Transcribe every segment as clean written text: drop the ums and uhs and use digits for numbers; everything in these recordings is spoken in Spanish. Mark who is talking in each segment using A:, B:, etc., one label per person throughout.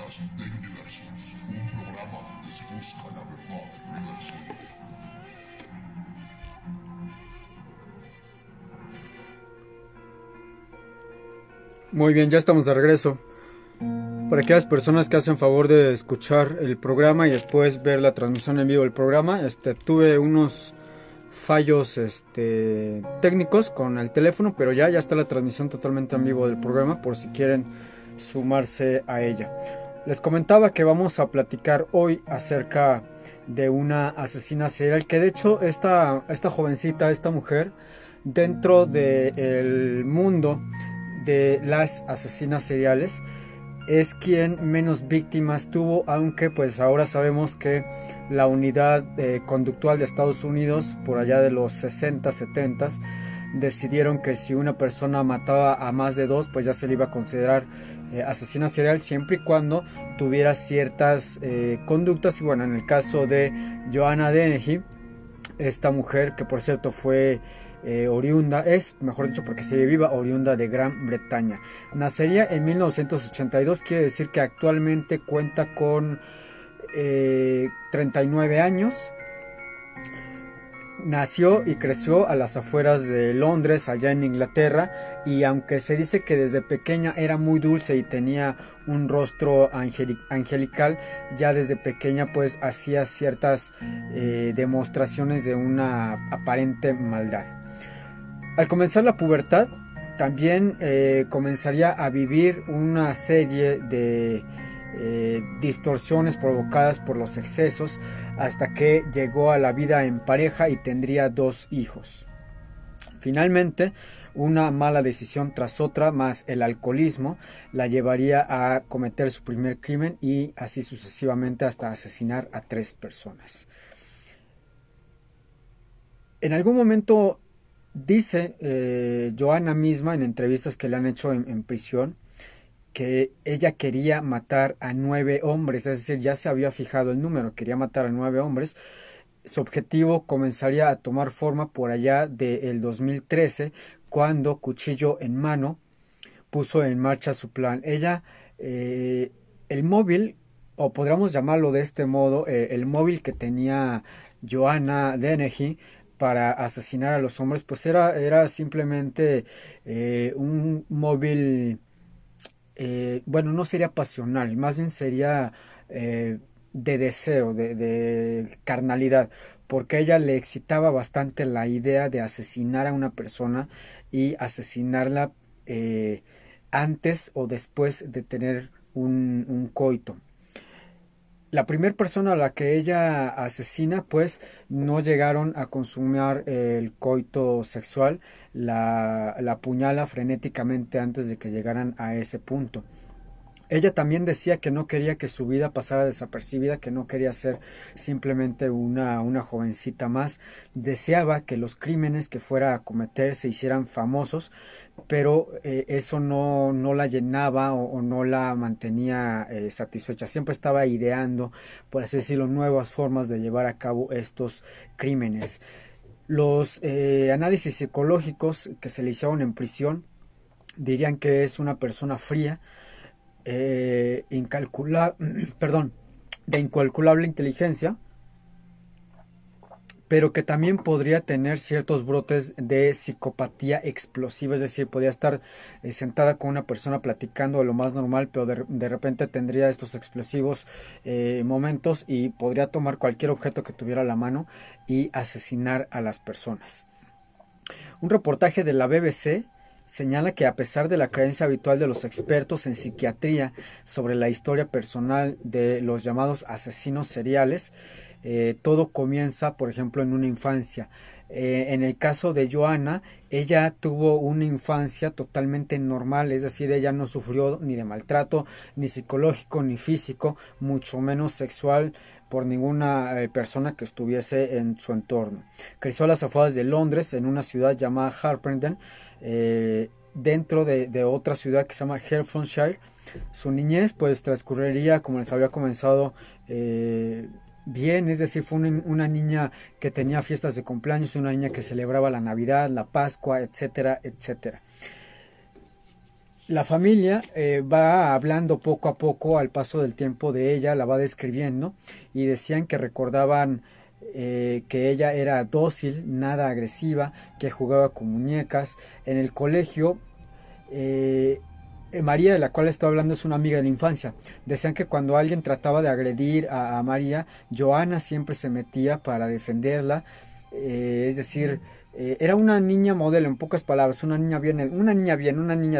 A: podcast de Universos, un programa donde se busca la verdad del universo.
B: Muy bien, ya estamos de regreso. Para aquellas personas que hacen favor de escuchar el programa y después ver la transmisión en vivo del programa, tuve unos fallos técnicos con el teléfono, pero ya está la transmisión totalmente en vivo del programa por si quieren sumarse a ella. Les comentaba que vamos a platicar hoy acerca de una asesina serial, que de hecho esta jovencita, esta mujer, dentro del mundo de las asesinas seriales, es quien menos víctimas tuvo, aunque pues ahora sabemos que la unidad conductual de Estados Unidos, por allá de los 60, 70, decidieron que si una persona mataba a más de dos, pues ya se le iba a considerar asesina serial, siempre y cuando tuviera ciertas conductas. Y bueno, en el caso de Joanna Dennehy, esta mujer, que por cierto fue oriunda, mejor dicho, porque sigue viva, oriunda de Gran Bretaña. Nacería en 1982, quiere decir que actualmente cuenta con 39 años. Nació y creció a las afueras de Londres, allá en Inglaterra, y aunque se dice que desde pequeña era muy dulce y tenía un rostro angelical, ya desde pequeña pues hacía ciertas demostraciones de una aparente maldad. Al comenzar la pubertad, también comenzaría a vivir una serie de distorsiones provocadas por los excesos, hasta que llegó a la vida en pareja y tendría 2 hijos. Finalmente, una mala decisión tras otra, más el alcoholismo, la llevaría a cometer su primer crimen y así sucesivamente hasta asesinar a 3 personas. En algún momento dice Joanna misma en entrevistas que le han hecho en prisión, que ella quería matar a 9 hombres, es decir, ya se había fijado el número, quería matar a 9 hombres. Su objetivo comenzaría a tomar forma por allá del 2013, cuando, cuchillo en mano, puso en marcha su plan. Ella, el móvil, o podríamos llamarlo de este modo, el móvil que tenía Joanna Dennehy para asesinar a los hombres, pues era simplemente un móvil. Bueno, no sería pasional, más bien sería de deseo, de carnalidad, porque a ella le excitaba bastante la idea de asesinar a una persona y asesinarla antes o después de tener un coito. La primera persona a la que ella asesina, pues no llegaron a consumar el coito sexual, la apuñala frenéticamente antes de que llegaran a ese punto. Ella también decía que no quería que su vida pasara desapercibida, que no quería ser simplemente una jovencita más. Deseaba que los crímenes que fuera a cometer se hicieran famosos, pero eso no la llenaba o no la mantenía satisfecha. Siempre estaba ideando, por así decirlo, nuevas formas de llevar a cabo estos crímenes. Los análisis psicológicos que se le hicieron en prisión dirían que es una persona fría, de incalculable inteligencia, pero que también podría tener ciertos brotes de psicopatía explosiva, es decir, podría estar sentada con una persona platicando de lo más normal, pero de repente tendría estos explosivos momentos y podría tomar cualquier objeto que tuviera a la mano y asesinar a las personas. Un reportaje de la BBC señala que, a pesar de la creencia habitual de los expertos en psiquiatría sobre la historia personal de los llamados asesinos seriales, todo comienza, por ejemplo, en una infancia. En el caso de Joanna, ella tuvo una infancia totalmente normal, es decir, ella no sufrió ni de maltrato, ni psicológico, ni físico, mucho menos sexual, por ninguna persona que estuviese en su entorno. Creció a las afueras de Londres, en una ciudad llamada Harpenden, dentro de otra ciudad que se llama Hertfordshire. Su niñez pues transcurriría, como les había comenzado, bien, es decir, fue una niña que tenía fiestas de cumpleaños, una niña que celebraba la Navidad, la Pascua, etcétera, etcétera. La familia va hablando poco a poco al paso del tiempo de ella, la va describiendo y decían que recordaban que ella era dócil, nada agresiva, que jugaba con muñecas. En el colegio, María, de la cual estoy hablando, es una amiga de la infancia. Decían que cuando alguien trataba de agredir a María, Joana siempre se metía para defenderla. Es decir, era una niña modelo, en pocas palabras, una niña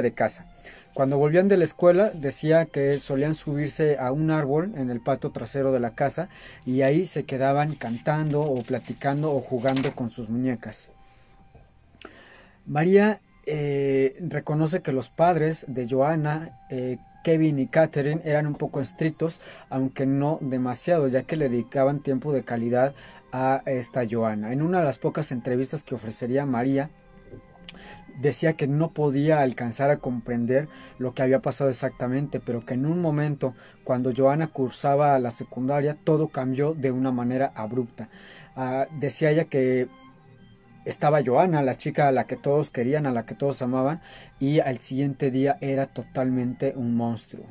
B: de casa. Cuando volvían de la escuela, decía que solían subirse a un árbol en el patio trasero de la casa y ahí se quedaban cantando o platicando o jugando con sus muñecas. María reconoce que los padres de Joana, Kevin y Catherine, eran un poco estrictos, aunque no demasiado, ya que le dedicaban tiempo de calidad a esta Joana. En una de las pocas entrevistas que ofrecería María, decía que no podía alcanzar a comprender lo que había pasado exactamente, pero que en un momento, cuando Joana cursaba la secundaria, todo cambió de una manera abrupta. Decía ella que estaba Joana, la chica a la que todos querían, a la que todos amaban, y al siguiente día era totalmente un monstruo.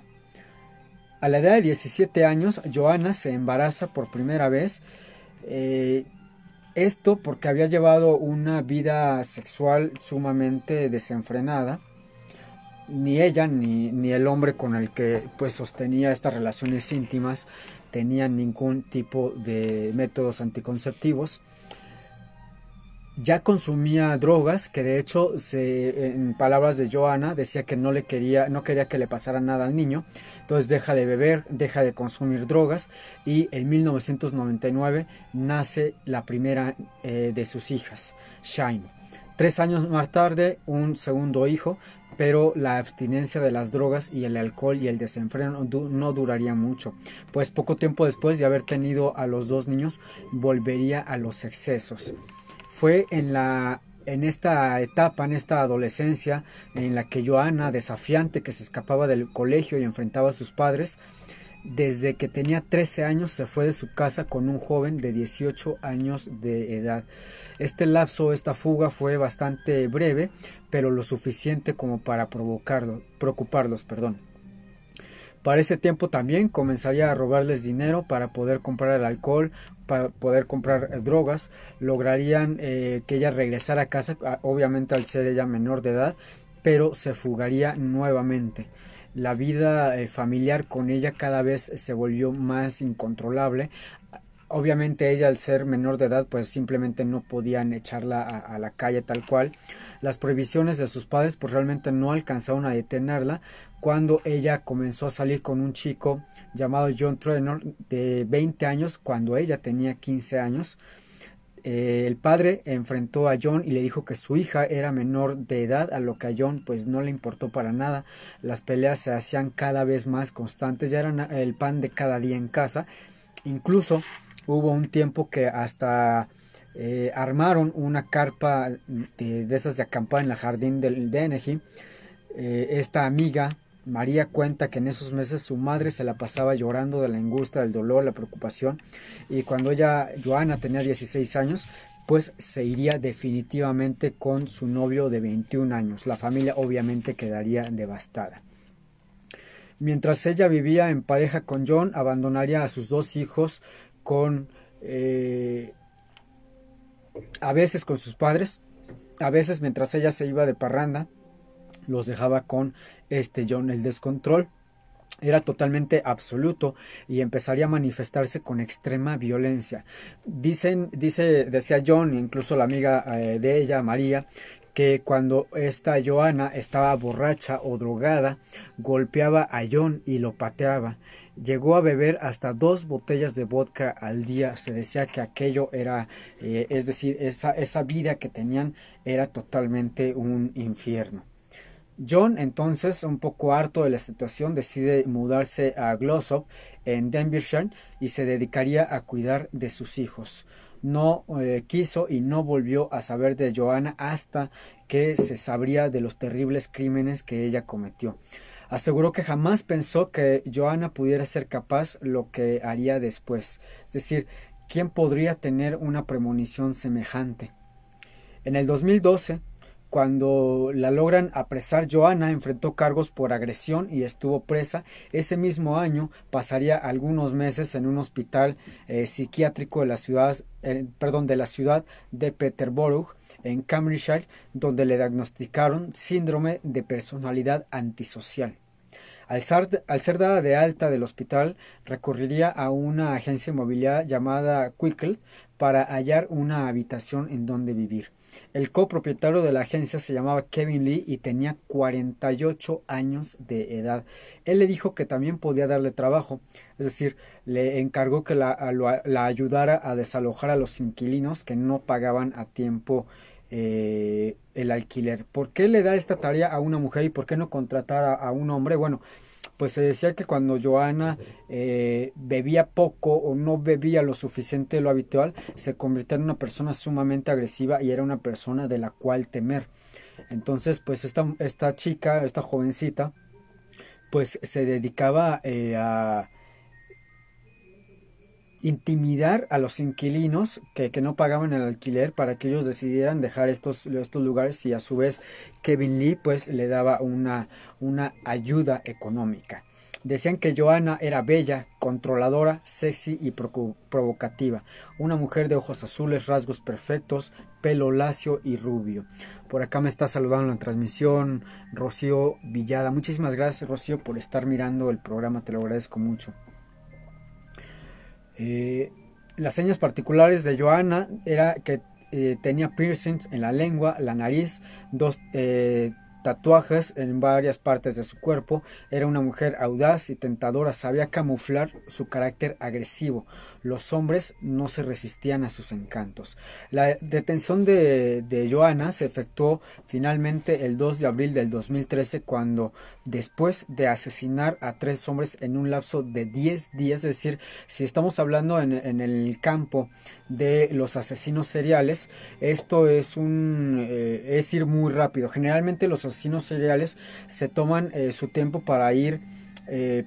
B: A la edad de 17 años, Joana se embaraza por primera vez. Esto porque había llevado una vida sexual sumamente desenfrenada. Ni ella ni el hombre con el que pues sostenía estas relaciones íntimas tenían ningún tipo de métodos anticonceptivos. Ya consumía drogas, que de hecho, en palabras de Joana, decía que no quería que le pasara nada al niño. Entonces deja de beber, deja de consumir drogas y en 1999 nace la primera de sus hijas, Shine. 3 años más tarde, un segundo hijo, pero la abstinencia de las drogas y el alcohol y el desenfreno no duraría mucho, pues poco tiempo después de haber tenido a los 2 niños, volvería a los excesos. Fue en esta etapa, en esta adolescencia, en la que Joana, desafiante, que se escapaba del colegio y enfrentaba a sus padres, desde que tenía 13 años se fue de su casa con un joven de 18 años de edad. Este lapso, esta fuga fue bastante breve, pero lo suficiente como para preocuparlos. Para ese tiempo también comenzaría a robarles dinero para poder comprar el alcohol, para poder comprar drogas. Lograrían que ella regresara a casa, obviamente al ser ella menor de edad, pero se fugaría nuevamente. La vida familiar con ella cada vez se volvió más incontrolable. Obviamente ella, al ser menor de edad, pues simplemente no podían echarla a la calle tal cual. Las prohibiciones de sus padres pues realmente no alcanzaron a detenerla cuando ella comenzó a salir con un chico llamado John Trainor de 20 años cuando ella tenía 15 años. El padre enfrentó a John y le dijo que su hija era menor de edad, a lo que a John pues no le importó para nada. Las peleas se hacían cada vez más constantes, ya eran el pan de cada día en casa. Incluso hubo un tiempo que hasta armaron una carpa de esas de acampar en el jardín del DNG. Esta amiga María cuenta que en esos meses su madre se la pasaba llorando de la angustia, del dolor, la preocupación, y cuando Joana tenía 16 años, pues se iría definitivamente con su novio de 21 años. La familia obviamente quedaría devastada. Mientras ella vivía en pareja con John, abandonaría a sus 2 hijos a veces con sus padres, a veces mientras ella se iba de parranda, los dejaba con John. El descontrol era totalmente absoluto y empezaría a manifestarse con extrema violencia. Decía John, incluso la amiga de ella, María, que cuando esta Joana estaba borracha o drogada, golpeaba a John y lo pateaba. Llegó a beber hasta 2 botellas de vodka al día. Se decía que aquello era, es decir, esa vida que tenían era totalmente un infierno. John, entonces, un poco harto de la situación, decide mudarse a Glossop, en Denbighshire, y se dedicaría a cuidar de sus hijos. No quiso y no volvió a saber de Joana hasta que se sabría de los terribles crímenes que ella cometió. Aseguró que jamás pensó que Joana pudiera ser capaz lo que haría después. Es decir, ¿quién podría tener una premonición semejante? En el 2012, Cuando la logran apresar, Joanna enfrentó cargos por agresión y estuvo presa. Ese mismo año pasaría algunos meses en un hospital psiquiátrico de la ciudad de Peterborough, en Cambridgeshire, donde le diagnosticaron síndrome de personalidad antisocial. Al ser dada de alta del hospital, recurriría a una agencia inmobiliaria llamada Quickle para hallar una habitación en donde vivir. El copropietario de la agencia se llamaba Kevin Lee y tenía 48 años de edad. Él le dijo que también podía darle trabajo, es decir, le encargó que la ayudara a desalojar a los inquilinos que no pagaban a tiempo el alquiler. ¿Por qué le da esta tarea a una mujer y por qué no contratar a un hombre? Bueno, pues se decía que cuando Joanna bebía poco o no bebía lo suficiente de lo habitual, se convertía en una persona sumamente agresiva y era una persona de la cual temer. Entonces, pues esta chica, esta jovencita, pues se dedicaba a intimidar a los inquilinos que no pagaban el alquiler para que ellos decidieran dejar estos lugares, y a su vez Kevin Lee pues le daba una ayuda económica. Decían que Joanna era bella, controladora, sexy y provocativa, una mujer de ojos azules, rasgos perfectos, pelo lacio y rubio. Por acá me está saludando en la transmisión Rocío Villada. Muchísimas gracias, Rocío, por estar mirando el programa, te lo agradezco mucho. Las señas particulares de Joanna era que tenía piercings en la lengua, la nariz, dos tatuajes en varias partes de su cuerpo. Era una mujer audaz y tentadora, sabía camuflar su carácter agresivo. Los hombres no se resistían a sus encantos. La detención de Joanna se efectuó finalmente el 2 de abril del 2013, cuando después de asesinar a 3 hombres en un lapso de 10 días, es decir, si estamos hablando en el campo de los asesinos seriales, esto es ir muy rápido. Generalmente los asesinos seriales se toman su tiempo para ir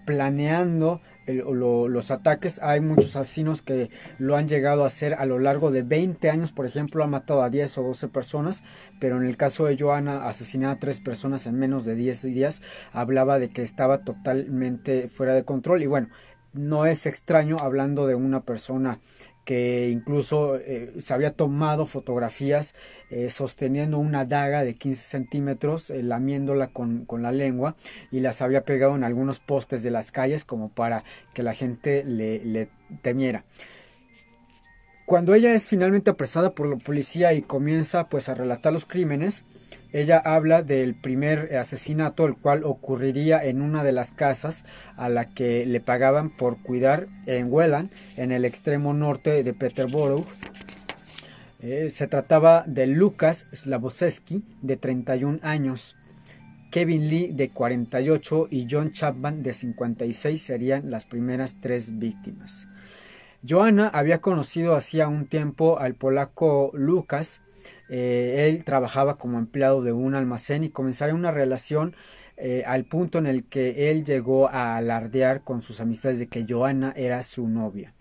B: planeando los ataques. Hay muchos asesinos que lo han llegado a hacer a lo largo de 20 años, por ejemplo, han matado a 10 o 12 personas, pero en el caso de Joanna, asesinar a 3 personas en menos de 10 días, hablaba de que estaba totalmente fuera de control. Y bueno, no es extraño, hablando de una persona que incluso se había tomado fotografías sosteniendo una daga de 15 centímetros, lamiéndola con la lengua, y las había pegado en algunos postes de las calles como para que la gente le temiera. Cuando ella es finalmente apresada por la policía y comienza pues a relatar los crímenes, ella habla del primer asesinato, el cual ocurriría en una de las casas a la que le pagaban por cuidar en Welland, en el extremo norte de Peterborough. Se trataba de Lucas Slavoszewski, de 31 años, Kevin Lee, de 48, y John Chapman, de 56, serían las primeras 3 víctimas. Joanna había conocido hacía un tiempo al polaco Lucas. Él trabajaba como empleado de un almacén y comenzaron una relación al punto en el que él llegó a alardear con sus amistades de que Joanna era su novia.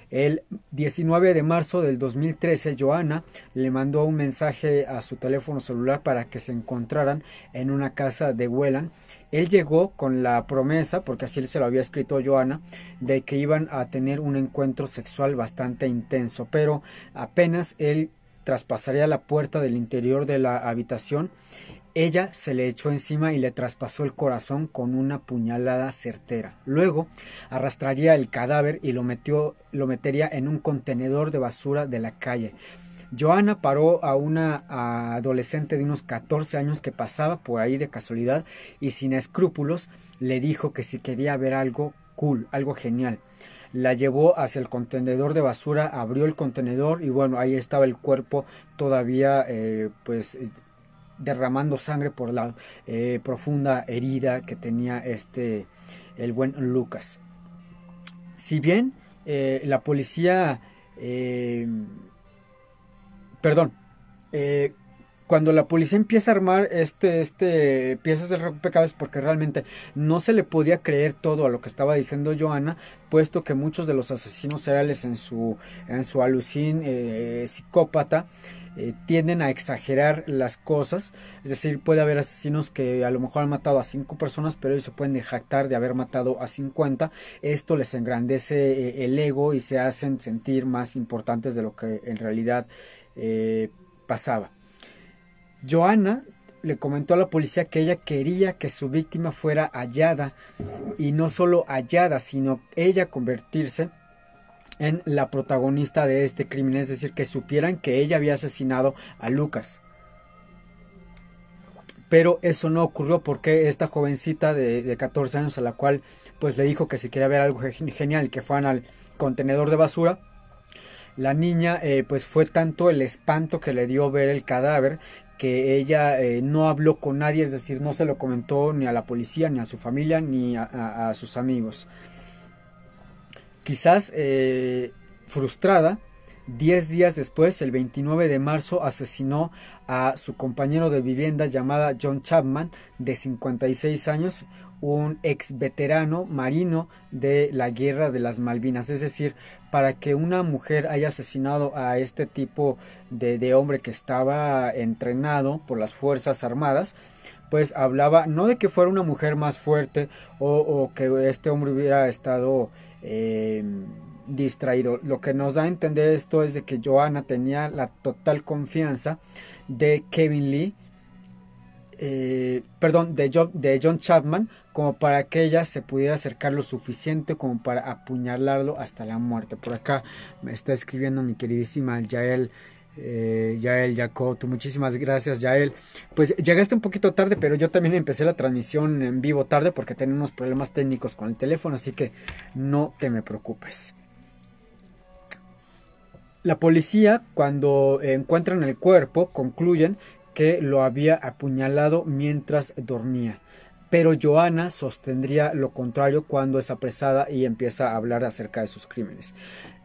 B: El 19 de marzo del 2013, Joanna le mandó un mensaje a su teléfono celular para que se encontraran en una casa de Welland. Él llegó con la promesa, porque así se lo había escrito Joanna, de que iban a tener un encuentro sexual bastante intenso, pero apenas él traspasaría la puerta del interior de la habitación, ella se le echó encima y le traspasó el corazón con una puñalada certera. Luego arrastraría el cadáver y lo metería en un contenedor de basura de la calle. Joanna paró a una adolescente de unos 14 años que pasaba por ahí de casualidad y sin escrúpulos le dijo que si quería ver algo cool, algo genial. La llevó hacia el contenedor de basura, abrió el contenedor y bueno, ahí estaba el cuerpo todavía derramando sangre por la profunda herida que tenía el buen Lucas. Si bien la policía cuando la policía empieza a armar piezas de rompecabezas, porque realmente no se le podía creer todo a lo que estaba diciendo Joanna, puesto que muchos de los asesinos seriales en su alucín psicópata tienden a exagerar las cosas. Es decir, puede haber asesinos que a lo mejor han matado a 5 personas, pero ellos se pueden jactar de haber matado a 50. Esto les engrandece el ego y se hacen sentir más importantes de lo que en realidad pasaba. Joanna le comentó a la policía que ella quería que su víctima fuera hallada, y no solo hallada, sino ella convertirse en la protagonista de este crimen, es decir, que supieran que ella había asesinado a Lucas. Pero eso no ocurrió porque esta jovencita de 14 años, a la cual pues le dijo que si quería ver algo genial, que fueran al contenedor de basura, la niña pues fue tanto el espanto que le dio ver el cadáver, que ella no habló con nadie, es decir, no se lo comentó ni a la policía, ni a su familia, ni a sus amigos. Quizás frustrada, 10 días después, el 29 de marzo, asesinó a su compañero de vivienda llamada John Chapman, de 56 años, un ex veterano marino de la guerra de las Malvinas. Es decir, para que una mujer haya asesinado a este tipo de hombre que estaba entrenado por las Fuerzas Armadas, pues hablaba no de que fuera una mujer más fuerte o que este hombre hubiera estado distraído. Lo que nos da a entender esto es de que Joanna tenía la total confianza de Kevin Lee, de John Chapman, como para que ella se pudiera acercar lo suficiente como para apuñalarlo hasta la muerte. Por acá me está escribiendo mi queridísima Yael Yacoto. Muchísimas gracias, Yael. Pues llegaste un poquito tarde, pero yo también empecé la transmisión en vivo tarde porque tenía unos problemas técnicos con el teléfono, así que no te me preocupes. La policía, cuando encuentran el cuerpo, concluyen que lo había apuñalado mientras dormía. Pero Joanna sostendría lo contrario cuando es apresada y empieza a hablar acerca de sus crímenes.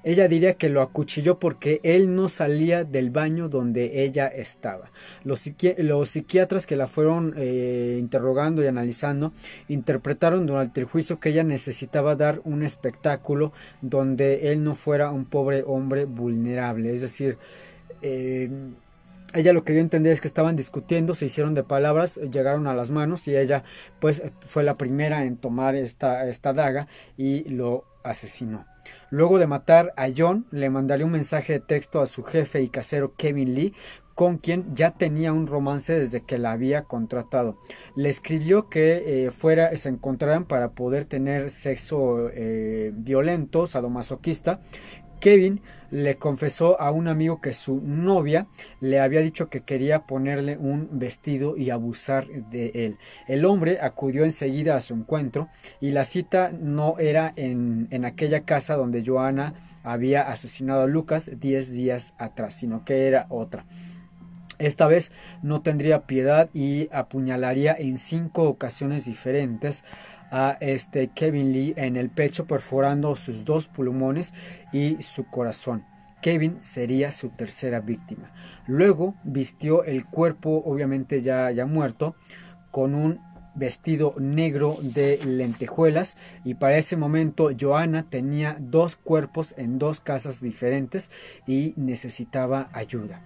B: Ella diría que lo acuchilló porque él no salía del baño donde ella estaba. Los psiquiatras que la fueron interrogando y analizando interpretaron durante el juicio que ella necesitaba dar un espectáculo donde él no fuera un pobre hombre vulnerable. Es decir, ella lo que dio a entender es que estaban discutiendo, se hicieron de palabras, llegaron a las manos y ella pues fue la primera en tomar esta daga y lo asesinó. Luego de matar a John, le mandaría un mensaje de texto a su jefe y casero Kevin Lee, con quien ya tenía un romance desde que la había contratado. Le escribió que se encontraran para poder tener sexo violento, sadomasoquista. Kevin le confesó a un amigo que su novia le había dicho que quería ponerle un vestido y abusar de él. El hombre acudió enseguida a su encuentro y la cita no era en aquella casa donde Joanna había asesinado a Lucas 10 días atrás, sino que era otra. Esta vez no tendría piedad y apuñalaría en 5 ocasiones diferentes a Kevin Lee en el pecho, perforando sus 2 pulmones y su corazón. Kevin sería su tercera víctima. Luego vistió el cuerpo, obviamente ya muerto, con un vestido negro de lentejuelas, y para ese momento Joanna tenía 2 cuerpos en 2 casas diferentes y necesitaba ayuda.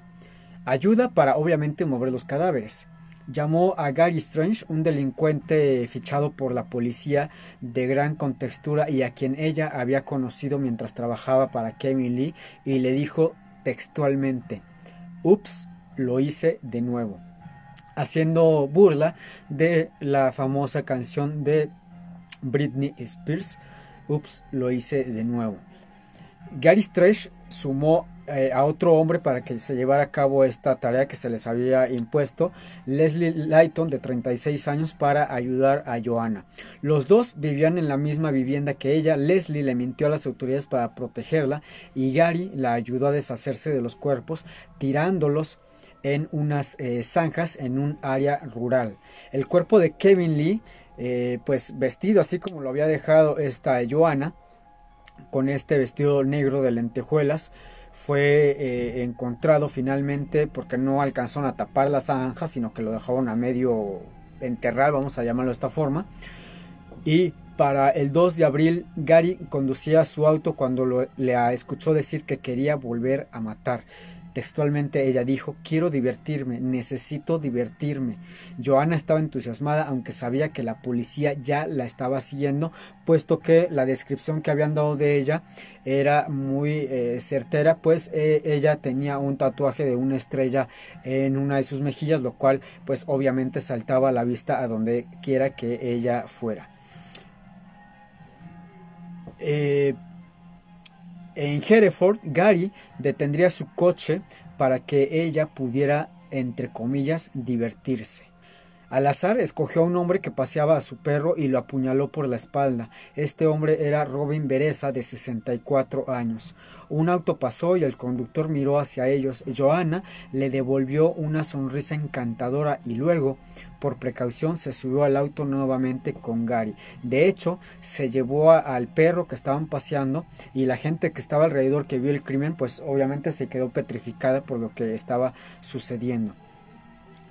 B: Ayuda para obviamente mover los cadáveres. Llamó a Gary Strange, un delincuente fichado por la policía de gran contextura y a quien ella había conocido mientras trabajaba para Kevin Lee, y le dijo textualmente: "Ups, lo hice de nuevo", haciendo burla de la famosa canción de Britney Spears, "Ups, lo hice de nuevo". Gary Strange sumó a otro hombre para que se llevara a cabo esta tarea que se les había impuesto, Leslie Layton, de 36 años, para ayudar a Joanna. Los dos vivían en la misma vivienda que ella. Leslie le mintió a las autoridades para protegerla y Gary la ayudó a deshacerse de los cuerpos, tirándolos en unas zanjas en un área rural. El cuerpo de Kevin Lee, pues vestido así como lo había dejado esta Joanna, con este vestido negro de lentejuelas, fue encontrado finalmente, porque no alcanzaron a tapar las zanjas, sino que lo dejaron a medio enterrar, vamos a llamarlo de esta forma. Y para el 2 de abril, Gary conducía su auto cuando le escuchó decir que quería volver a matar. Textualmente ella dijo: quiero divertirme, necesito divertirme. Joanna estaba entusiasmada, aunque sabía que la policía ya la estaba siguiendo, puesto que la descripción que habían dado de ella era muy certera, pues ella tenía un tatuaje de una estrella en una de sus mejillas, lo cual pues obviamente saltaba a la vista a donde quiera que ella fuera. En Hereford, Gary detendría su coche para que ella pudiera, entre comillas, divertirse. Al azar escogió a un hombre que paseaba a su perro y lo apuñaló por la espalda. Este hombre era Robin Bereza, de 64 años. Un auto pasó y el conductor miró hacia ellos. Joanna le devolvió una sonrisa encantadora y luego, por precaución, se subió al auto nuevamente con Gary. De hecho, se llevó al perro que estaban paseando, y la gente que estaba alrededor, que vio el crimen, pues obviamente se quedó petrificada por lo que estaba sucediendo.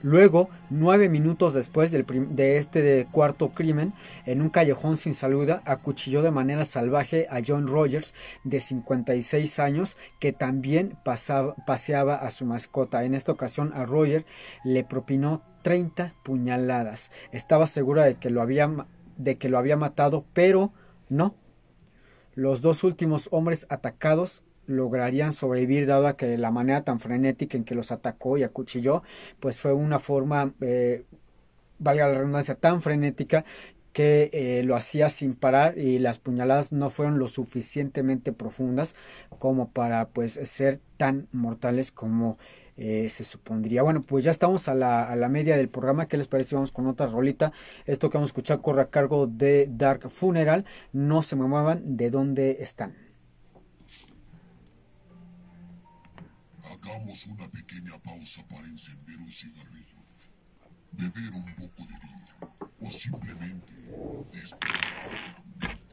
B: Luego, 9 minutos después de este cuarto crimen, en un callejón sin salida, acuchilló de manera salvaje a John Rogers, de 56 años, que también paseaba a su mascota. En esta ocasión a Roger le propinó 30 puñaladas. Estaba segura de que lo había matado, pero no. Los dos últimos hombres atacados lograrían sobrevivir, dado a que la manera tan frenética en que los atacó y acuchilló, pues fue una forma, valga la redundancia, tan frenética que lo hacía sin parar, y las puñaladas no fueron lo suficientemente profundas como para pues ser tan mortales como se supondría. Bueno, pues ya estamos a la media del programa. ¿Qué les parece? Vamos con otra rolita. Esto que vamos a escuchar corre a cargo de Dark Funeral. No se me muevan de donde están.
A: Hagamos una pequeña pausa para encender un cigarrillo, beber un poco de vino o simplemente despejar la mente.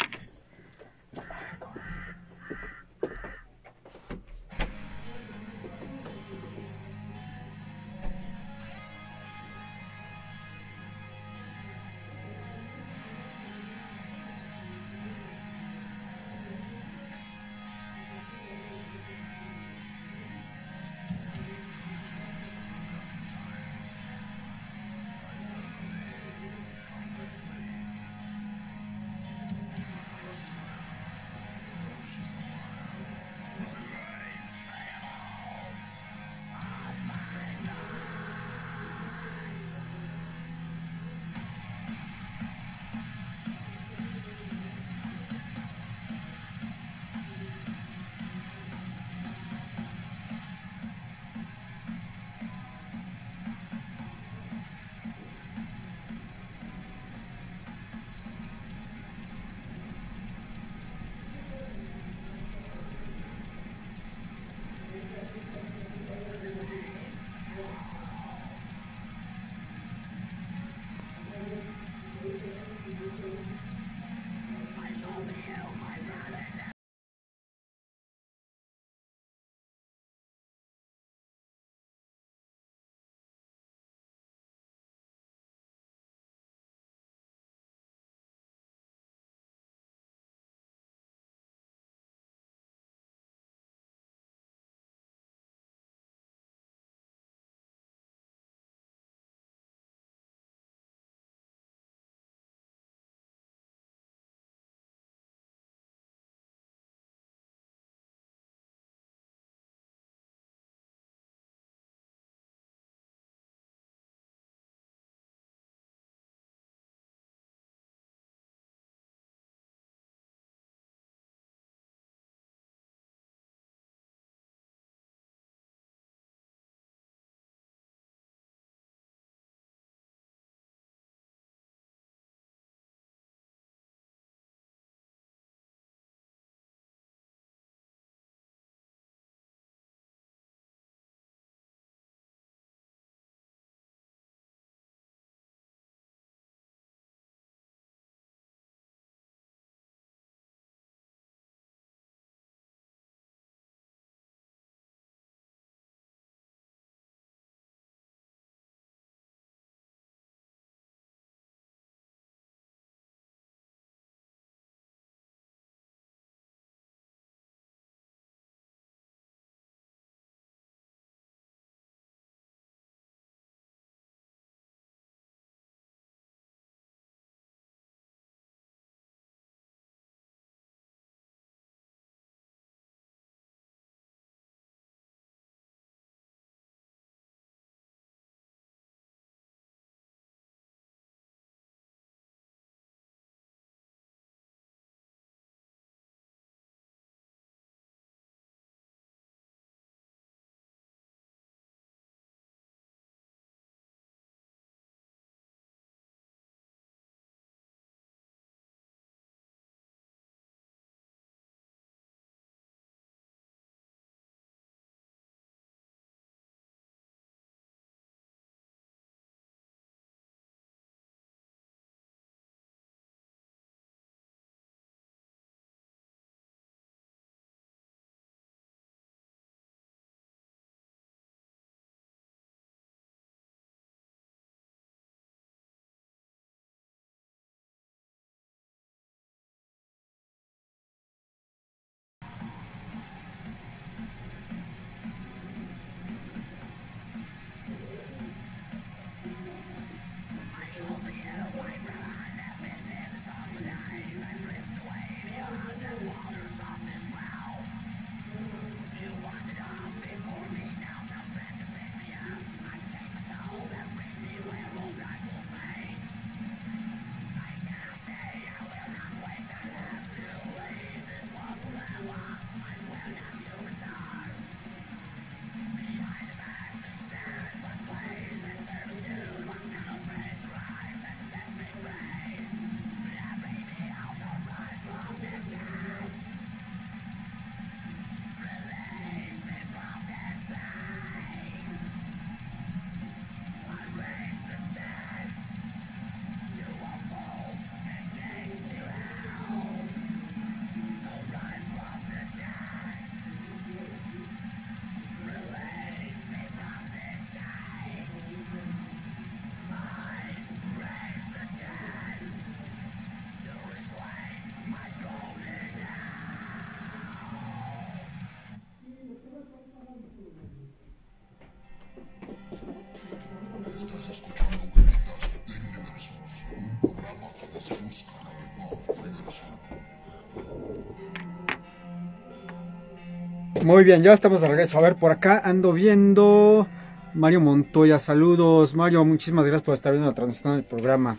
B: Muy bien, ya estamos de regreso. A ver, por acá ando viendo Mario Montoya. Saludos, Mario. Muchísimas gracias por estar viendo la transmisión del programa.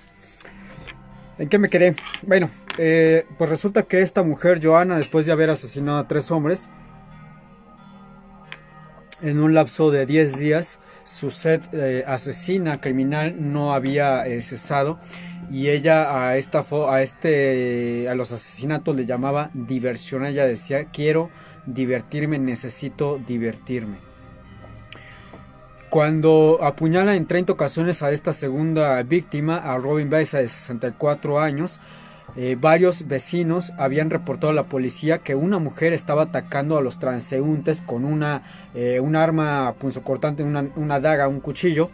B: ¿En qué me quedé? Bueno, pues resulta que esta mujer, Johanna, después de haber asesinado a 3 hombres, en un lapso de 10 días, su sed asesina, criminal, no había cesado. Y ella a los asesinatos le llamaba diversión. Ella decía, quiero divertirme, necesito divertirme. Cuando apuñala en 30 ocasiones a esta segunda víctima, a Robin Beza de 64 años, varios vecinos habían reportado a la policía que una mujer estaba atacando a los transeúntes con un arma punzocortante, una daga, un cuchillo.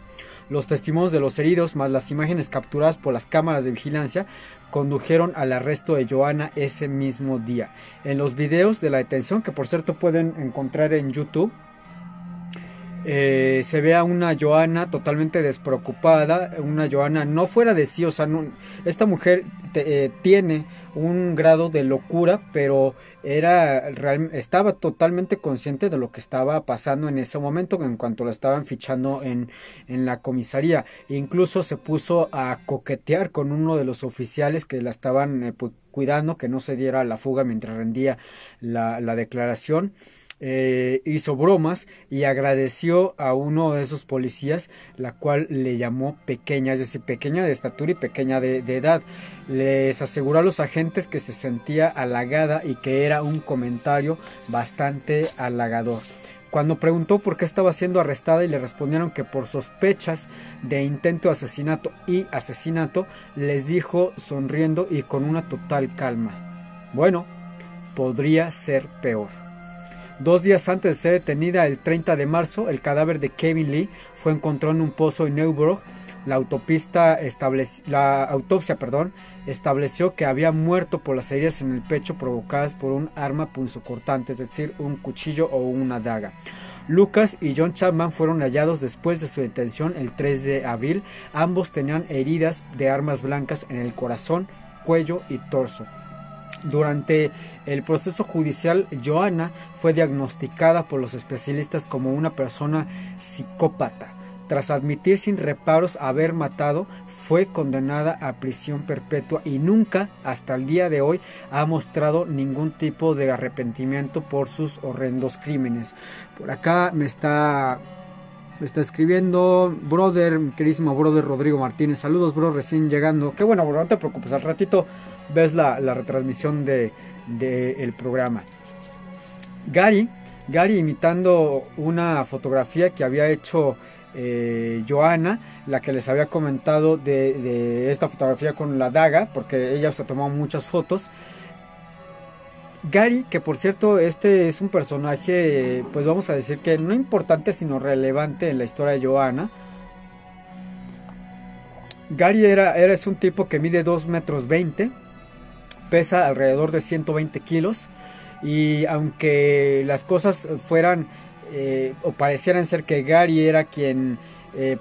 B: Los testimonios de los heridos, más las imágenes capturadas por las cámaras de vigilancia, condujeron al arresto de Johanna ese mismo día. En los videos de la detención, que por cierto pueden encontrar en YouTube, se ve a una Johanna totalmente despreocupada, una Johanna no fuera de sí. O sea, esta mujer tiene un grado de locura, pero estaba totalmente consciente de lo que estaba pasando en ese momento, en cuanto la estaban fichando en la comisaría. Incluso se puso a coquetear con uno de los oficiales que la estaban cuidando, que no se diera la fuga mientras rendía la declaración. Hizo bromas y agradeció a uno de esos policías, la cual le llamó pequeña, es decir, pequeña de estatura y pequeña de edad. Les aseguró a los agentes que se sentía halagada y que era un comentario bastante halagador. Cuando preguntó por qué estaba siendo arrestada y le respondieron que por sospechas de intento de asesinato y asesinato, les dijo sonriendo y con una total calma: bueno, podría ser peor. 2 días antes de ser detenida, el 30 de marzo, el cadáver de Kevin Lee fue encontrado en un pozo en Newburgh. La autopsia estableció que había muerto por las heridas en el pecho provocadas por un arma punzocortante, es decir, un cuchillo o una daga. Lucas y John Chapman fueron hallados después de su detención el 3 de abril. Ambos tenían heridas de armas blancas en el corazón, cuello y torso. Durante el proceso judicial, Johanna fue diagnosticada por los especialistas como una persona psicópata. Tras admitir sin reparos haber matado, fue condenada a prisión perpetua y nunca, hasta el día de hoy, ha mostrado ningún tipo de arrepentimiento por sus horrendos crímenes. Por acá me está escribiendo queridísimo brother Rodrigo Martínez. Saludos, bro, recién llegando. Qué bueno, bro, no te preocupes, al ratito ves la retransmisión del programa. Gary imitando una fotografía que había hecho Johanna, la que les había comentado de esta fotografía con la daga, porque ella se tomó muchas fotos. Gary, que por cierto este es un personaje, pues vamos a decir que no importante sino relevante en la historia de Johanna. Gary es un tipo que mide 2,20 m, pesa alrededor de 120 kilos, y aunque las cosas fueran o parecieran ser que Gary era quien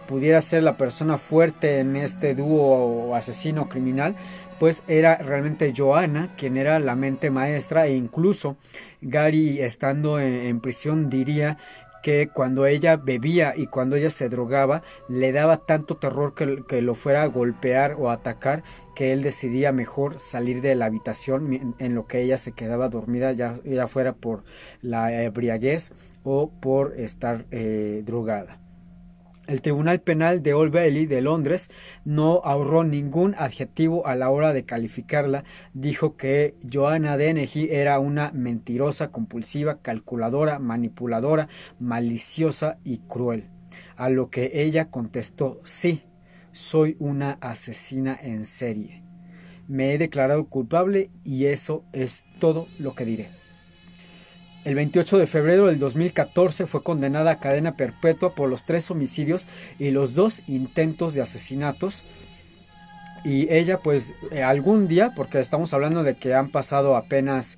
B: pudiera ser la persona fuerte en este dúo asesino criminal, pues era realmente Johanna quien era la mente maestra. E incluso Gary, estando en prisión, diría que cuando ella bebía y cuando ella se drogaba, le daba tanto terror que lo fuera a golpear o atacar, que él decidía mejor salir de la habitación en lo que ella se quedaba dormida, ya fuera por la embriaguez o por estar drogada. El Tribunal Penal de Old Bailey de Londres no ahorró ningún adjetivo a la hora de calificarla. Dijo que Johanna Dennehy era una mentirosa, compulsiva, calculadora, manipuladora, maliciosa y cruel. A lo que ella contestó: sí, soy una asesina en serie. Me he declarado culpable y eso es todo lo que diré. El 28 de febrero del 2014 fue condenada a cadena perpetua por los 3 homicidios y los 2 intentos de asesinatos. Y ella, pues, algún día, porque estamos hablando de que han pasado apenas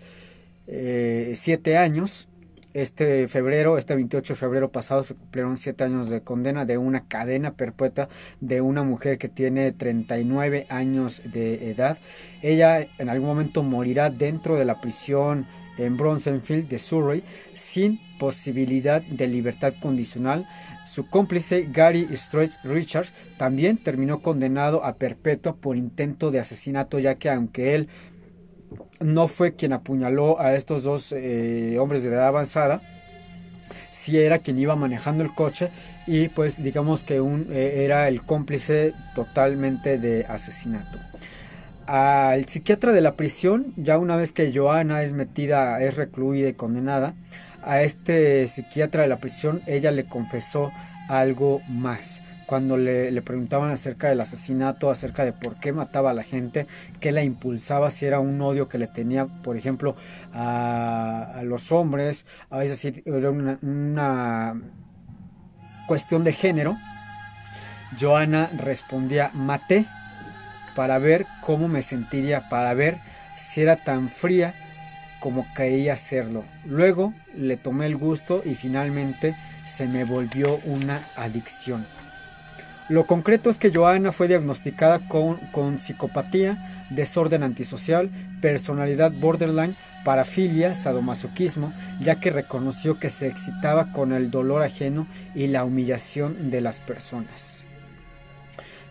B: 7 años, este 28 de febrero pasado se cumplieron 7 años de condena de una cadena perpetua de una mujer que tiene 39 años de edad. Ella en algún momento morirá dentro de la prisión en Bronsonfield de Surrey sin posibilidad de libertad condicional. Su cómplice Gary Stretch Richards también terminó condenado a perpetua por intento de asesinato, ya que aunque él no fue quien apuñaló a estos dos hombres de edad avanzada, sí era quien iba manejando el coche y pues digamos que era el cómplice totalmente de asesinato. Al psiquiatra de la prisión, ya una vez que Joanna es recluida y condenada, a este psiquiatra de la prisión ella le confesó algo más. Cuando le preguntaban acerca del asesinato, acerca de por qué mataba a la gente, qué la impulsaba, si era un odio que le tenía, por ejemplo, a los hombres, a veces era una cuestión de género, Joanna respondía: maté para ver cómo me sentiría, para ver si era tan fría como creía serlo. Luego le tomé el gusto y finalmente se me volvió una adicción. Lo concreto es que Joanna fue diagnosticada con psicopatía, desorden antisocial, personalidad borderline, parafilia, sadomasoquismo, ya que reconoció que se excitaba con el dolor ajeno y la humillación de las personas.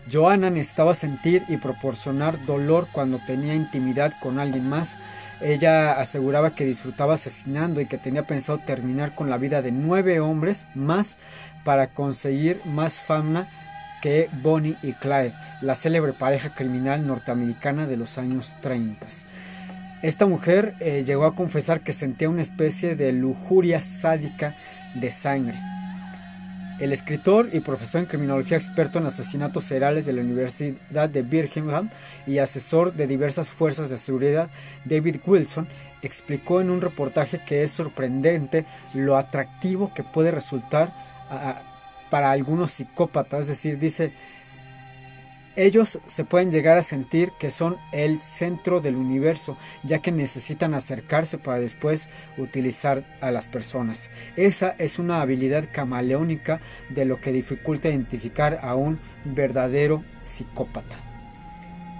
B: Joanna necesitaba sentir y proporcionar dolor cuando tenía intimidad con alguien más. Ella aseguraba que disfrutaba asesinando y que tenía pensado terminar con la vida de 9 hombres más para conseguir más fama que Bonnie y Clyde, la célebre pareja criminal norteamericana de los años 30. Esta mujer llegó a confesar que sentía una especie de lujuria sádica de sangre. El escritor y profesor en criminología experto en asesinatos seriales de la Universidad de Birmingham y asesor de diversas fuerzas de seguridad, David Wilson, explicó en un reportaje que es sorprendente lo atractivo que puede resultar para algunos psicópatas. Es decir, dice, ellos se pueden llegar a sentir que son el centro del universo, ya que necesitan acercarse para después utilizar a las personas. Esa es una habilidad camaleónica de lo que dificulta identificar a un verdadero psicópata.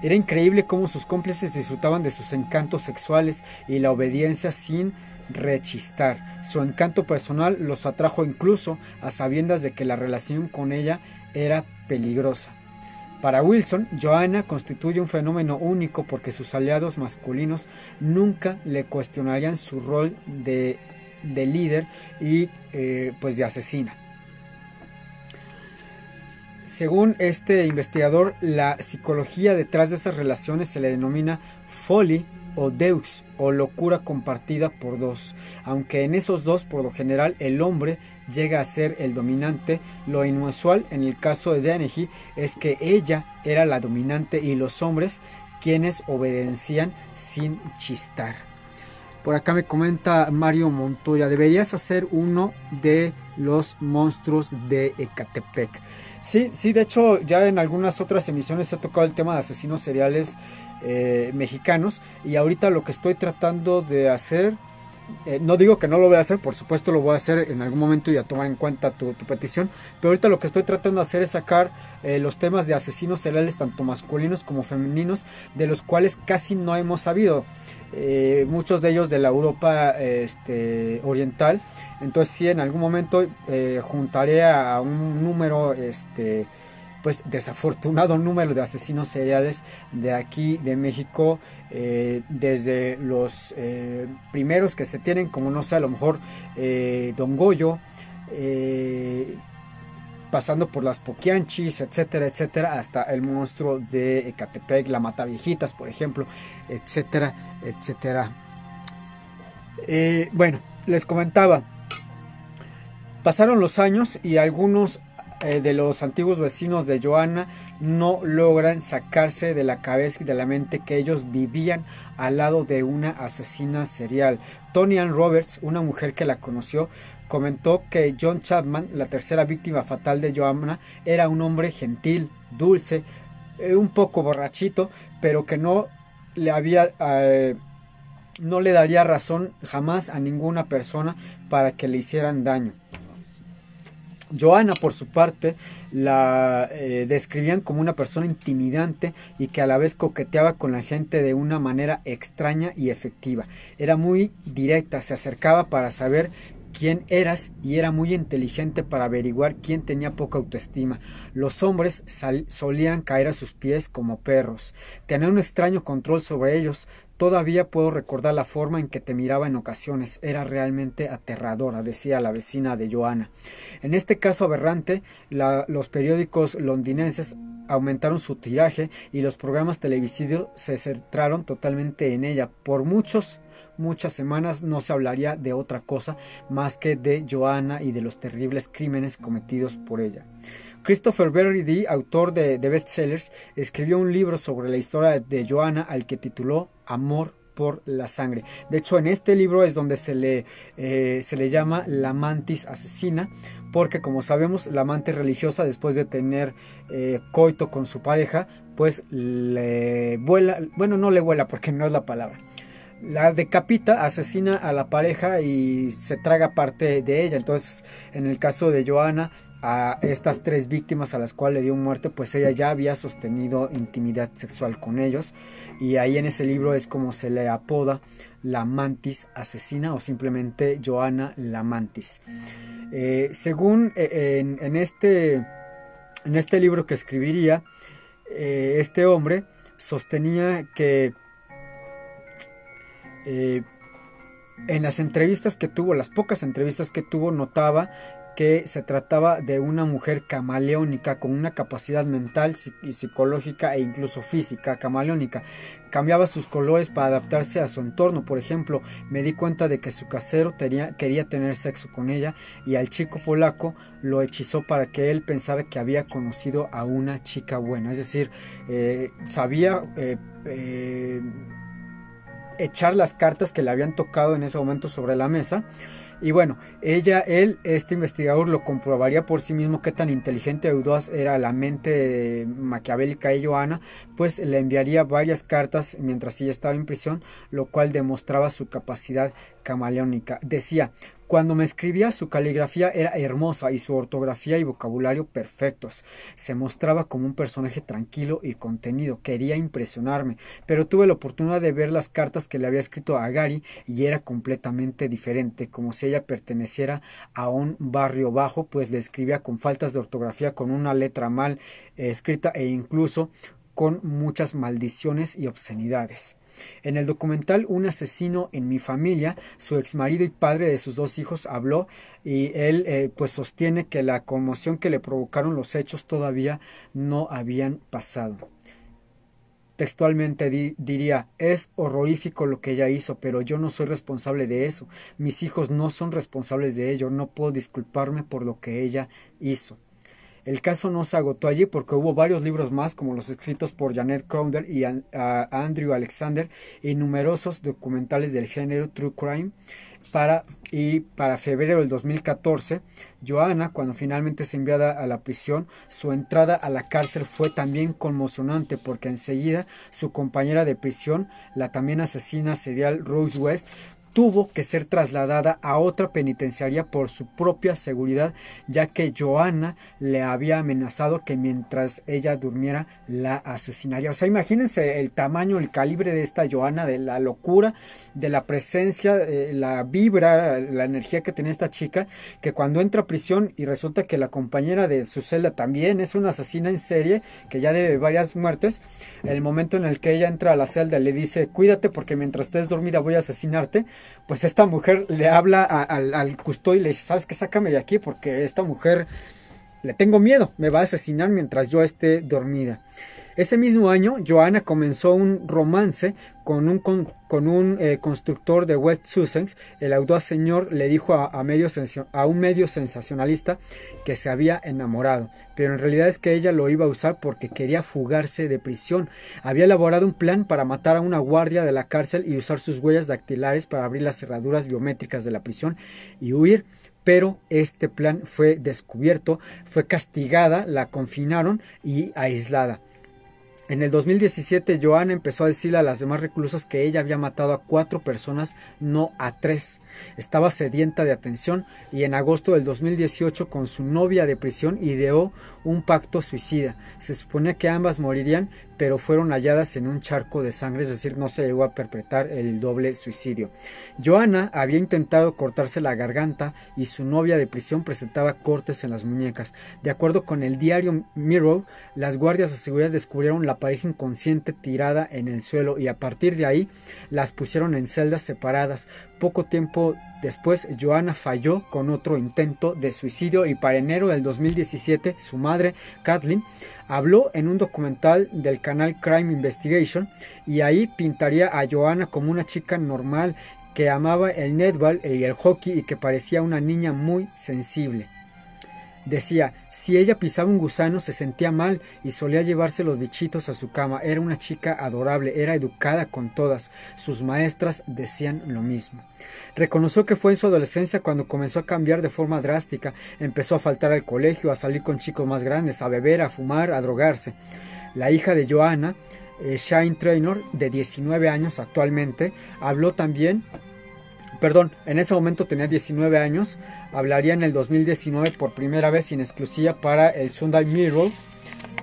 B: Era increíble cómo sus cómplices disfrutaban de sus encantos sexuales y la obediencia sin rechistar. Su encanto personal los atrajo incluso a sabiendas de que la relación con ella era peligrosa. Para Wilson, Joanna constituye un fenómeno único porque sus aliados masculinos nunca le cuestionarían su rol de líder y pues de asesina. Según este investigador, la psicología detrás de esas relaciones se le denomina folly o deux, o locura compartida por dos. Aunque en esos dos, por lo general, el hombre llega a ser el dominante, lo inusual en el caso de Dennehy es que ella era la dominante y los hombres quienes obedecían sin chistar. Por acá me comenta Mario Montoya: deberías hacer uno de los monstruos de Ecatepec. Sí, de hecho ya en algunas otras emisiones se ha tocado el tema de asesinos seriales mexicanos, y ahorita lo que estoy tratando de hacer, no digo que no lo voy a hacer, por supuesto lo voy a hacer en algún momento y a tomar en cuenta tu petición, pero ahorita lo que estoy tratando de hacer es sacar los temas de asesinos seriales tanto masculinos como femeninos, de los cuales casi no hemos sabido, muchos de ellos de la Europa oriental. Entonces sí, en algún momento juntaré a un número pues desafortunado número de asesinos seriales de aquí de México, desde los primeros que se tienen, como no sé, a lo mejor Don Goyo, pasando por las Poquianchis, etcétera, etcétera, hasta el monstruo de Ecatepec, la Mataviejitas, por ejemplo, etcétera, etcétera. Bueno, les comentaba, pasaron los años y algunos de los antiguos vecinos de Joanna no logran sacarse de la cabeza y de la mente que ellos vivían al lado de una asesina serial. Tony Ann Roberts, una mujer que la conoció, comentó que John Chapman, la tercera víctima fatal de Joanna, era un hombre gentil, dulce, un poco borrachito, pero que no le daría razón jamás a ninguna persona para que le hicieran daño. Joanna, por su parte, la describían como una persona intimidante y que a la vez coqueteaba con la gente de una manera extraña y efectiva. Era muy directa, se acercaba para saber quién eras y era muy inteligente para averiguar quién tenía poca autoestima. Los hombres solían caer a sus pies como perros. Tenía un extraño control sobre ellos. Todavía puedo recordar la forma en que te miraba en ocasiones. Era realmente aterradora, decía la vecina de Joanna. En este caso aberrante, los periódicos londinenses aumentaron su tiraje y los programas televisivos se centraron totalmente en ella. Por muchas semanas no se hablaría de otra cosa más que de Joanna y de los terribles crímenes cometidos por ella. Christopher Berry, autor de bestsellers, escribió un libro sobre la historia de Joanna al que tituló Amor por la sangre. De hecho, en este libro es donde se le llama la mantis asesina, porque como sabemos, la amante religiosa, después de tener coito con su pareja, pues le vuela, bueno, no le vuela porque no es la palabra, la decapita, asesina a la pareja y se traga parte de ella. Entonces, en el caso de Joanna, a estas 3 víctimas a las cuales le dio muerte, pues ella ya había sostenido intimidad sexual con ellos, y ahí en ese libro es como se le apoda la mantis asesina o simplemente Joanna la mantis. Según en este libro que escribiría, este hombre sostenía que en las entrevistas que tuvo, las pocas entrevistas que tuvo, notaba que se trataba de una mujer camaleónica con una capacidad mental y psicológica e incluso física camaleónica. Cambiaba sus colores para adaptarse a su entorno. Por ejemplo, me di cuenta de que su casero quería tener sexo con ella y al chico polaco lo hechizó para que él pensara que había conocido a una chica buena. Es decir, sabía echar las cartas que le habían tocado en ese momento sobre la mesa. Y bueno, este investigador lo comprobaría por sí mismo qué tan inteligente y audaz era la mente maquiavélica de Joanna, pues le enviaría varias cartas mientras ella estaba en prisión, lo cual demostraba su capacidad camaleónica. Decía: cuando me escribía, su caligrafía era hermosa y su ortografía y vocabulario perfectos. Se mostraba como un personaje tranquilo y contenido. Quería impresionarme, pero tuve la oportunidad de ver las cartas que le había escrito a Gary y era completamente diferente, como si ella perteneciera a un barrio bajo, pues le escribía con faltas de ortografía, con una letra mal escrita e incluso con muchas maldiciones y obscenidades. En el documental Un asesino en mi familia, su exmarido y padre de sus 2 hijos habló y él pues sostiene que la conmoción que le provocaron los hechos todavía no habían pasado. Textualmente diría: es horrorífico lo que ella hizo, pero yo no soy responsable de eso. Mis hijos no son responsables de ello. No puedo disculparme por lo que ella hizo. El caso no se agotó allí porque hubo varios libros más, como los escritos por Janet Crowder y Andrew Alexander, y numerosos documentales del género True Crime. Para febrero del 2014, Joanna, cuando finalmente es enviada a la prisión, su entrada a la cárcel fue también conmocionante porque enseguida su compañera de prisión, la también asesina serial Rose West, tuvo que ser trasladada a otra penitenciaría por su propia seguridad, ya que Joanna le había amenazado que mientras ella durmiera la asesinaría. O sea, imagínense el tamaño, el calibre de esta Joanna, de la locura, de la presencia, la vibra, la energía que tenía esta chica, que cuando entra a prisión y resulta que la compañera de su celda también es una asesina en serie, que ya debe varias muertes, el momento en el que ella entra a la celda le dice: cuídate porque mientras estés dormida voy a asesinarte. Pues esta mujer le habla al custodio y le dice: ¿sabes qué? Sácame de aquí porque esta mujer le tengo miedo, me va a asesinar mientras yo esté dormida. Ese mismo año, Joanna comenzó un romance con un constructor de West Sussex. El audaz señor le dijo a un medio sensacionalista que se había enamorado, pero en realidad es que ella lo iba a usar porque quería fugarse de prisión. Había elaborado un plan para matar a una guardia de la cárcel y usar sus huellas dactilares para abrir las cerraduras biométricas de la prisión y huir. Pero este plan fue descubierto, fue castigada, la confinaron y aislada. En el 2017, Joanna empezó a decirle a las demás reclusas que ella había matado a 4 personas, no a 3. Estaba sedienta de atención y en agosto del 2018, con su novia de prisión, ideó un pacto suicida. Se suponía que ambas morirían, pero fueron halladas en un charco de sangre, es decir, no se llegó a perpetrar el doble suicidio. Joanna había intentado cortarse la garganta y su novia de prisión presentaba cortes en las muñecas. De acuerdo con el diario Mirror, las guardias de seguridad descubrieron la pareja inconsciente tirada en el suelo y a partir de ahí las pusieron en celdas separadas. Poco tiempo después, Joanna falló con otro intento de suicidio y para enero del 2017, su madre, Kathleen, habló en un documental del canal Crime Investigation y ahí pintaría a Joanna como una chica normal que amaba el netball y el hockey y que parecía una niña muy sensible. Decía, si ella pisaba un gusano se sentía mal y solía llevarse los bichitos a su cama. Era una chica adorable, era educada con todas. Sus maestras decían lo mismo. Reconoció que fue en su adolescencia cuando comenzó a cambiar de forma drástica. Empezó a faltar al colegio, a salir con chicos más grandes, a beber, a fumar, a drogarse. La hija de Joanna, Shane Traynor, de 19 años actualmente, habló también... en ese momento tenía 19 años, hablaría en el 2019 por primera vez en exclusiva para el Sunday Mirror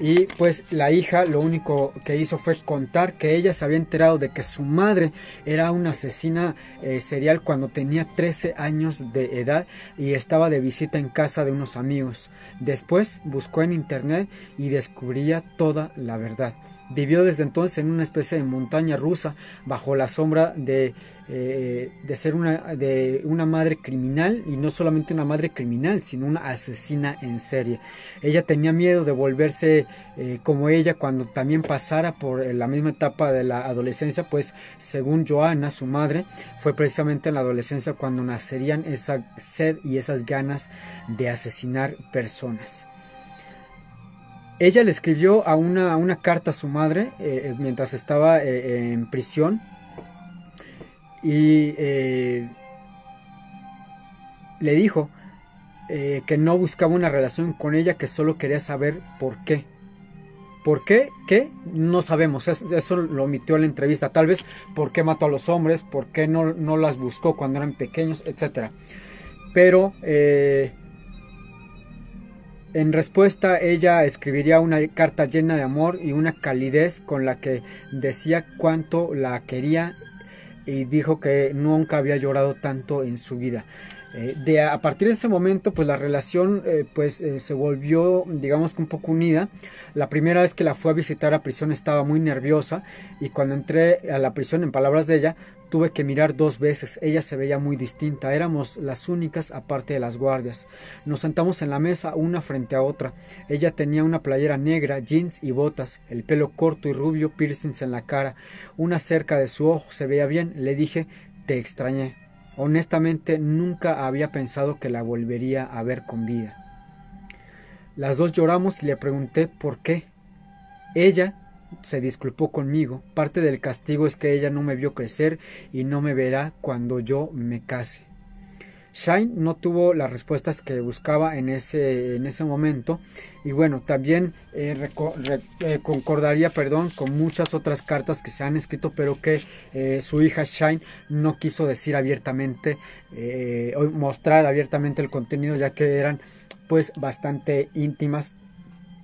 B: y pues la hija lo único que hizo fue contar que ella se había enterado de que su madre era una asesina serial cuando tenía 13 años de edad y estaba de visita en casa de unos amigos. Después buscó en internet y descubría toda la verdad. Vivió desde entonces en una especie de montaña rusa bajo la sombra de ser una madre criminal y no solamente una madre criminal sino una asesina en serie. Ella tenía miedo de volverse como ella cuando también pasara por la misma etapa de la adolescencia, pues según Joanna, su madre, fue precisamente en la adolescencia cuando nacerían esa sed y esas ganas de asesinar personas. Ella le escribió una carta a su madre mientras estaba en prisión y le dijo que no buscaba una relación con ella, que solo quería saber por qué. ¿Por qué? ¿Qué? No sabemos, eso lo omitió en la entrevista. Tal vez por qué mató a los hombres, por qué no las buscó cuando eran pequeños, etc. Pero... en respuesta, ella escribiría una carta llena de amor y una calidez con la que decía cuánto la quería y dijo que nunca había llorado tanto en su vida. A partir de ese momento, pues la relación se volvió, digamos que un poco unida. La primera vez que la fue a visitar a prisión estaba muy nerviosa y cuando entré a la prisión, en palabras de ella, tuve que mirar 2 veces. Ella se veía muy distinta. Éramos las únicas aparte de las guardias. Nos sentamos en la mesa una frente a otra. Ella tenía una playera negra, jeans y botas, el pelo corto y rubio, piercings en la cara, una cerca de su ojo. Se veía bien. Le dije, te extrañé. Honestamente, nunca había pensado que la volvería a ver con vida. Las dos lloramos y le pregunté por qué. Ella se disculpó conmigo. Parte del castigo es que ella no me vio crecer y no me verá cuando yo me case. Shane no tuvo las respuestas que buscaba en ese momento y bueno, también concordaría con muchas otras cartas que se han escrito, pero que su hija Shane no quiso decir abiertamente o mostrar abiertamente el contenido, ya que eran pues bastante íntimas,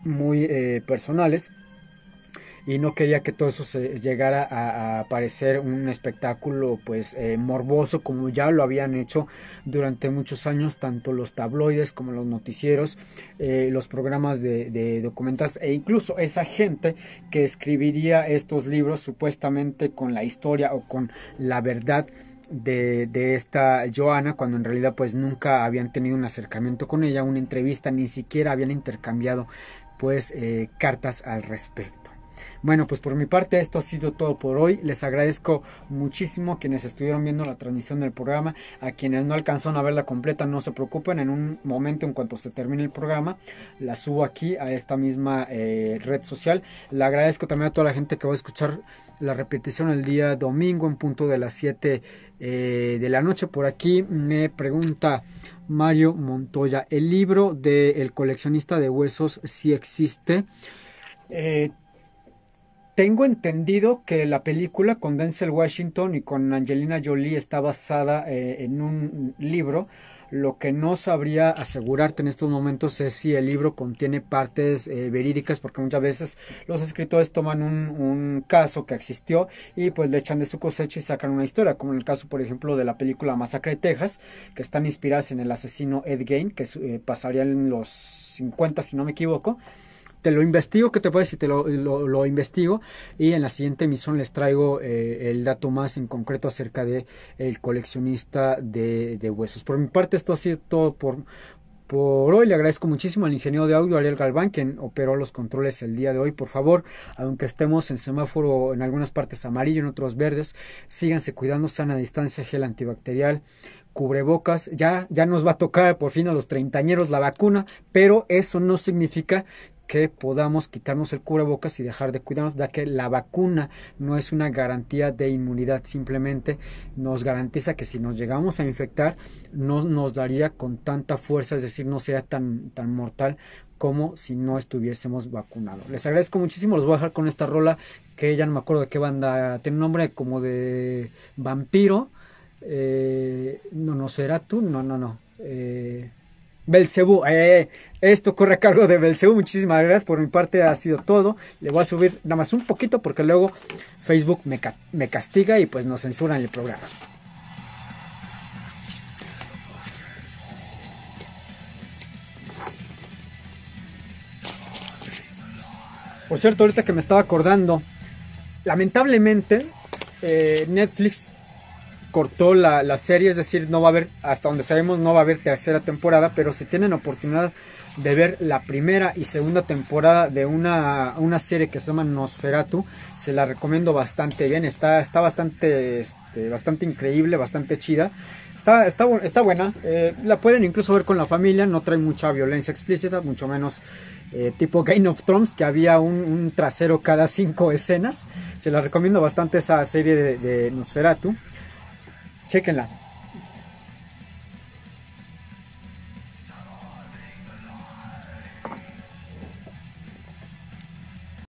B: muy personales. Y no quería que todo eso se llegara a parecer un espectáculo pues morboso, como ya lo habían hecho durante muchos años tanto los tabloides como los noticieros, los programas de documentales e incluso esa gente que escribiría estos libros supuestamente con la historia o con la verdad de esta Joanna, cuando en realidad pues nunca habían tenido un acercamiento con ella, una entrevista, ni siquiera habían intercambiado pues cartas al respecto. Bueno, pues por mi parte esto ha sido todo por hoy. Les agradezco muchísimo a quienes estuvieron viendo la transmisión del programa. A quienes no alcanzaron a verla completa, no se preocupen. En un momento, en cuanto se termine el programa, la subo aquí a esta misma red social. Le agradezco también a toda la gente que va a escuchar la repetición el día domingo en punto de las 7 de la noche. Por aquí me pregunta Mario Montoya, ¿el libro de El coleccionista de huesos sí existe? Tengo entendido que la película con Denzel Washington y con Angelina Jolie está basada en un libro. Lo que no sabría asegurarte en estos momentos es si el libro contiene partes verídicas, porque muchas veces los escritores toman un caso que existió y pues le echan de su cosecha y sacan una historia, como en el caso, por ejemplo, de la película Masacre de Texas, que están inspiradas en el asesino Ed Gein, que pasaría en los 50 si no me equivoco. Te lo investigo, ¿qué te parece si lo investigo? Y en la siguiente emisión les traigo el dato más en concreto acerca de el coleccionista de huesos. Por mi parte, esto ha sido todo por hoy. Le agradezco muchísimo al ingeniero de audio Ariel Galván, quien operó los controles el día de hoy. Por favor, aunque estemos en semáforo en algunas partes amarillo, en otros verdes, síganse cuidando, sana distancia, gel antibacterial, cubrebocas. Ya nos va a tocar por fin a los treintañeros la vacuna, pero eso no significa que podamos quitarnos el cubrebocas y dejar de cuidarnos, ya que la vacuna no es una garantía de inmunidad, simplemente nos garantiza que si nos llegamos a infectar no nos daría con tanta fuerza, es decir, no sería tan mortal como si no estuviésemos vacunados. Les agradezco muchísimo, los voy a dejar con esta rola que ya no me acuerdo de qué banda, tiene un nombre como de vampiro, no será tú, no. Belcebú, esto corre a cargo de Belcebú. Muchísimas gracias, por mi parte ha sido todo. Le voy a subir nada más un poquito porque luego Facebook me castiga y pues nos censuran el programa. Por cierto, ahorita que me estaba acordando, lamentablemente Netflix cortó la serie, es decir, no va a haber, hasta donde sabemos, no va a haber tercera temporada, pero si tienen oportunidad de ver la primera y segunda temporada de una serie que se llama Nosferatu, se la recomiendo bastante bien, está bastante increíble, bastante chida. Está buena, la pueden incluso ver con la familia, no trae mucha violencia explícita, mucho menos tipo Game of Thrones, que había un trasero cada 5 escenas. Se la recomiendo bastante esa serie de Nosferatu. Chéquenla.